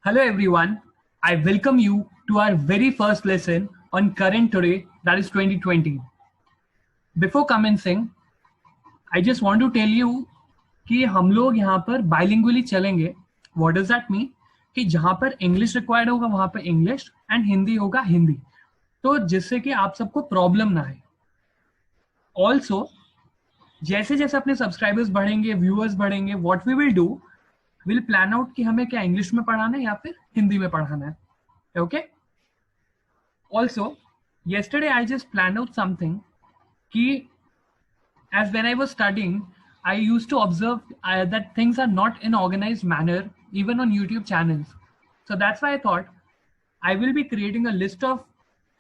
Hello everyone, I welcome you to our very first lesson on current today, that is 2020. Before commencing, I just want to tell you कि हम लोग यहाँ पर bilingually चलेंगे. What does that mean? कि जहाँ पर English required होगा वहाँ पर English and हिंदी होगा हिंदी. तो जिससे कि आप सबको प्रॉब्लम ना आए. Also, जैसे जैसे अपने सब्सक्राइबर्स बढ़ेंगे, व्यूअर्स बढ़ेंगे, what we will do, will plan out कि हमें क्या इंग्लिश में पढ़ाना है या फिर हिंदी में पढ़ाना है. Okay. Also, yesterday I just planned out something ki as when I was studying, I used to observe that things are not in organized manner even on YouTube channels. So that's why I thought I will be creating a list of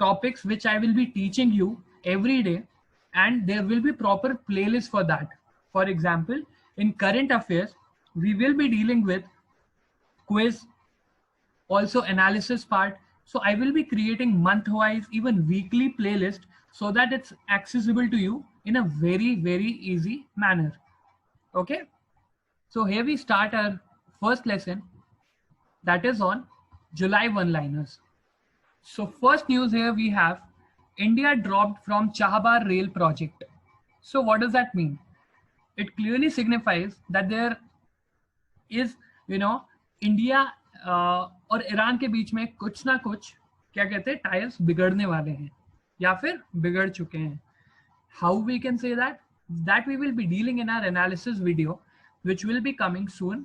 topics which I will be teaching you every day, and there will be proper playlist for that. For example, in current affairs, we will be dealing with quiz, also analysis part. So I will be creating month wise, even weekly playlist so that it's accessible to you in a very easy manner. Okay. So here we start our first lesson, that is on July one-liners. So first news here we have India dropped from Chahabar rail project. So what does that mean? It clearly signifies that there is, India और Iran के बीच में कुछ ना कुछ क्या कहते हैं tyres बिगड़ने वाले हैं या फिर बिगड़ चुके हैं. How we can say that we will be dealing in our analysis video which will be coming soon,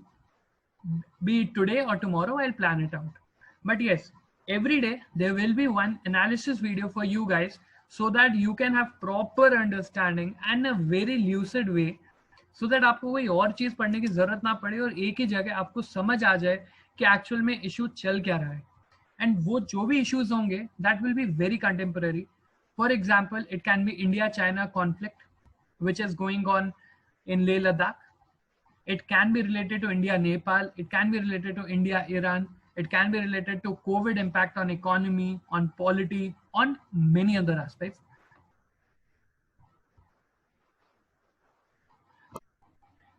be it today or tomorrow. I'll plan it out. But yes, every day there will be one analysis video for you guys so that you can have proper understanding and a very lucid way, so that आपको कोई और चीज पढ़ने की जरूरत ना पड़े और एक ही जगह आपको समझ आ जाए कि एक्चुअल में इशू चल क्या रहा है. एंड वो जो भी इश्यूज होंगे that will be very contemporary. For example, it can be India China conflict which is going on in Leh Ladakh. It can be related to India Nepal. It can be related to India Iran. It can be related to COVID impact on economy, on polity, on many other aspects.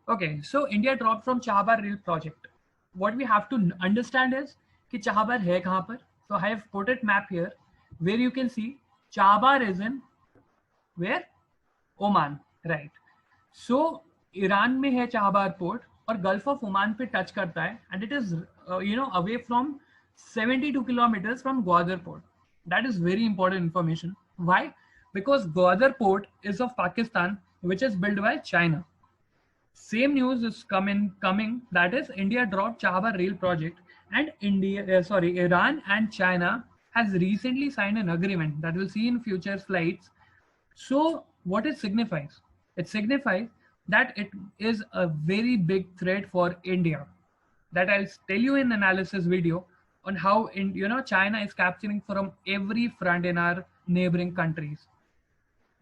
Okay, so India dropped from Chahabar rail project. What we have to understand is कि Chahabar है कहाँ पर. So I have put it map here where you can see Chahabar is in where? Oman, right? So Iran में है चाहबार port और gulf of Oman पे touch करता है and it is away from 72 kilometres from Gwadar port. That is very important information. Why? Because Gwadar port is of Pakistan which is built by China. Same news is coming that is India dropped Chahabar rail project, and Iran and China has recently signed an agreement that we'll see in future slides. So what it signifies? It signifies that it is a very big threat for India. That I'll tell you in analysis video on how China is capturing from every front in our neighboring countries.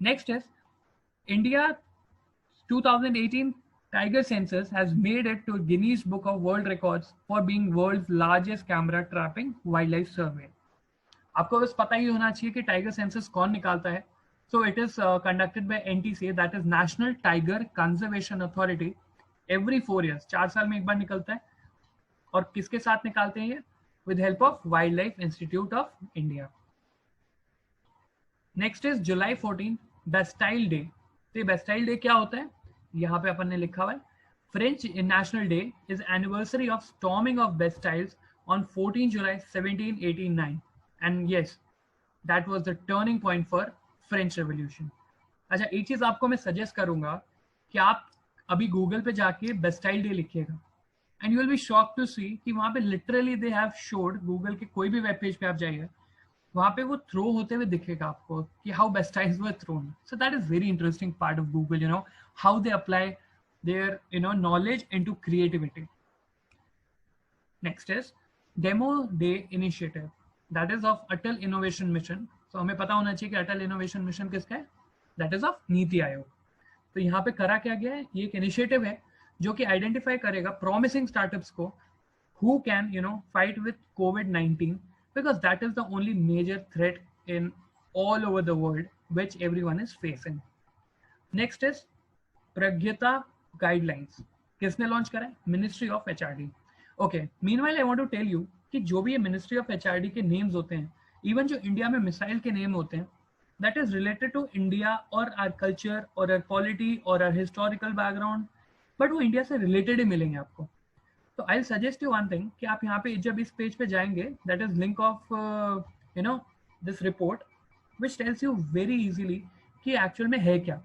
Next is India 2018 tiger census has made it to Guinness Book of World Records for being world's largest camera trapping wildlife survey. आपको बस पता ही होना चाहिए कि tiger census कौन निकालता है. So it is conducted by NTCA, that is National Tiger Conservation Authority. Every 4 years, 4 साल में एक बार निकलता है. और किसके साथ निकालते हैं ये? With help of Wildlife Institute of India. Next is July 14, Bastille Day. तो Bastille Day क्या होता है? यहाँ पे अपन ने लिखा हुआ है French National Day is anniversary of storming of Bastilles on 14 July 1789. And yes, that was the turning point for French revolution. अच्छा, एक चीज आपको मैं सजेस्ट करूंगा कि आप अभी गूगल पे जाके बेस्टाइल डे लिखिएगा and you will be shock to see कि वहां पे literally they have showed, Google के कोई भी वेब पेज पे आप जाइए वहां पे वो थ्रो होते हुए दिखेगा आपको कि how Bastilles were thrown. So that is very interesting part of Google, how they apply their knowledge into creativity. Next is demo day initiative, that is of Atal Innovation Mission. तो हमें पता होना चाहिए कि अटल इनोवेशन मिशन किसका है? That is of NITI Aayog. तो यहाँ पे करा क्या गया है? ये एक इनिशिएटिव है जो कि आइडेंटिफाई करेगा प्रॉमिसिंग स्टार्टअप्स को हु कैन फाइट विद कोविड-19, because that is the only major threat in all over the world which everyone is facing. Next is Pragyata guidelines. किसने लॉन्च करा है? Ministry of HRD. Okay, meanwhile I want to tell you कि जो भी ये ministry of HRD के names होते हैं, इवन जो इंडिया में मिसाइल के नेम होते हैं, that is related to India और आर कल्चर और आर पॉलिटी और आर हिस्टोरिकल बैकग्राउंड, बट वो इंडिया से रिलेटेड ही मिलेंगे आपको. तो I suggest you one thing कि आप यहाँ पे जब इस पेज पे जाएंगे, that is link of you know this report which tells you very easily कि एक्चुअल में है क्या.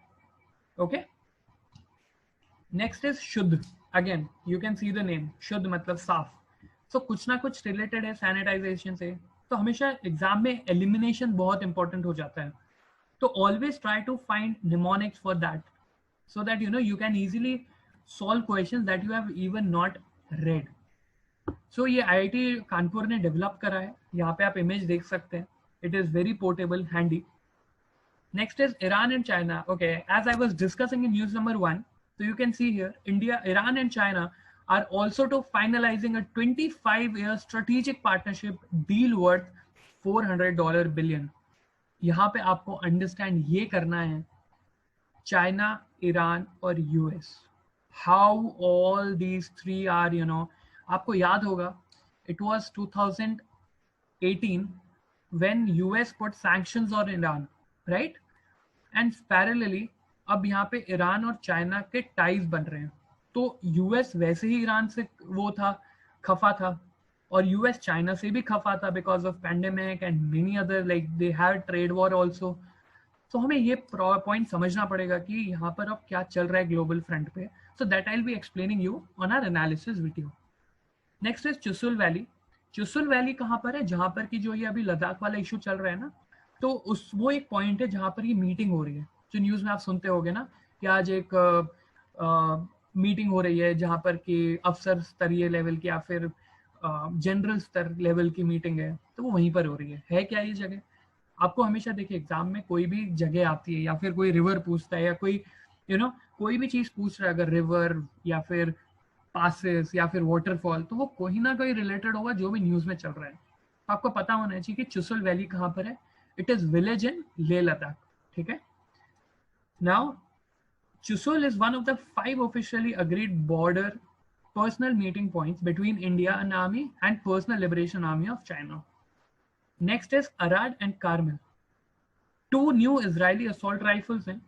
Okay, next is Shuddh. Again you can see the name, शुद्ध मतलब साफ. सो कुछ ना कुछ रिलेटेड है सैनिटाइजेशन से. तो हमेशा एग्जाम में एलिमिनेशन बहुत इंपॉर्टेंट हो जाता है. तो always try to find mnemonics for that, so that you can easily solve questions that you have even not read. So ये IIT कानपुर ने डेवलप करा है. यहाँ पे आप इमेज देख सकते हैं. It is very portable, handy. Next is Iran and China. Okay, as I was discussing in news number 1, so you can see here, Iran and China are also to finalizing a 25-year strategic partnership deal worth $400 billion. यहाँ पे आपको understand ये करना है China, Iran और US. How all these three are, आपको याद होगा, it was 2018 when US put sanctions on Iran, right? And parallelly, अब यहाँ पे ईरान और चाइना के टाइज बन रहे हैं. तो US वैसे ही ईरान से वो था, खफा था, और US चाइना से भी खफा था because of pandemic and many other, like they had trade war also. तो हमें ये पॉइंट समझना पड़ेगा कि यहाँ पर अब क्या चल रहा है ग्लोबल फ्रंट पे. So that I will be explaining you on our analysis video. Next is Chushul valley. Chushul valley कहाँ पर है? जहाँ पर कि जो ये अभी लद्दाख वाला इशू चल रहा है ना, तो वो एक पॉइंट है जहाँ पर ये मीटिंग हो रही है. जो न्यूज में आप सुनते होगे ना कि आज एक मीटिंग हो रही है जहाँ पर कि अफसर स्तरीय लेवल की या फिर जनरल स्तर लेवल की मीटिंग है, तो वो वहीं पर हो रही है क्या ये जगह? आपको हमेशा देखिए एग्जाम में कोई भी जगह आती है या फिर कोई रिवर पूछता है या कोई कोई भी चीज पूछ रहा है, अगर रिवर या फिर पासेस या फिर वाटरफॉल, तो वो कोई ना कोई रिलेटेड होगा जो भी न्यूज में चल रहा है. आपको पता होना चाहिए कि चुशुल वैली कहाँ पर है. It is village in Leh Ladakh. ठीक है. Now Chushul is one of the 5 officially agreed border personal meeting points between India and army and personal liberation army of China. Next is Arad and Carmel. 2 new Israeli assault rifles हैं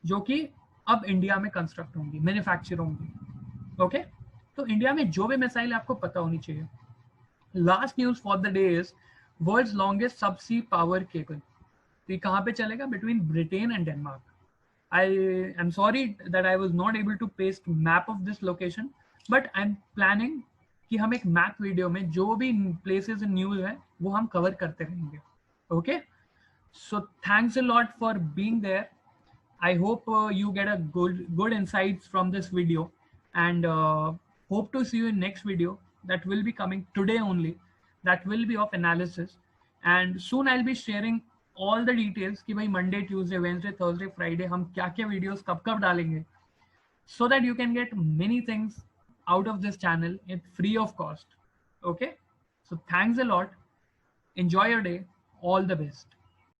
जो कि अब India में construct होंगी, manufacture होंगी. Okay, तो India में जो भी मिसाइल आपको पता होनी चाहिए. Last news for the day is world's longest subsea power cable. तो ये कहाँ पे चलेगा? Between Britain and Denmark. I am sorry that I was not able to paste map of this location, but I am planning कि हम एक map video में जो भी प्लेसेस इन न्यूज है वो हम कवर करते रहेंगे. Okay, so thanks a lot for being there. I hope you get a good insights from this video, and hope to see you in next video that will be coming today only. That will be of analysis, and soon I'll be sharing all the details कि भाई Monday, Tuesday, Wednesday, Thursday, Friday हम क्या क्या videos कब डालेंगे, so that you can get many things out of this channel at free of cost. Okay, so thanks a lot. Enjoy your day. All the best.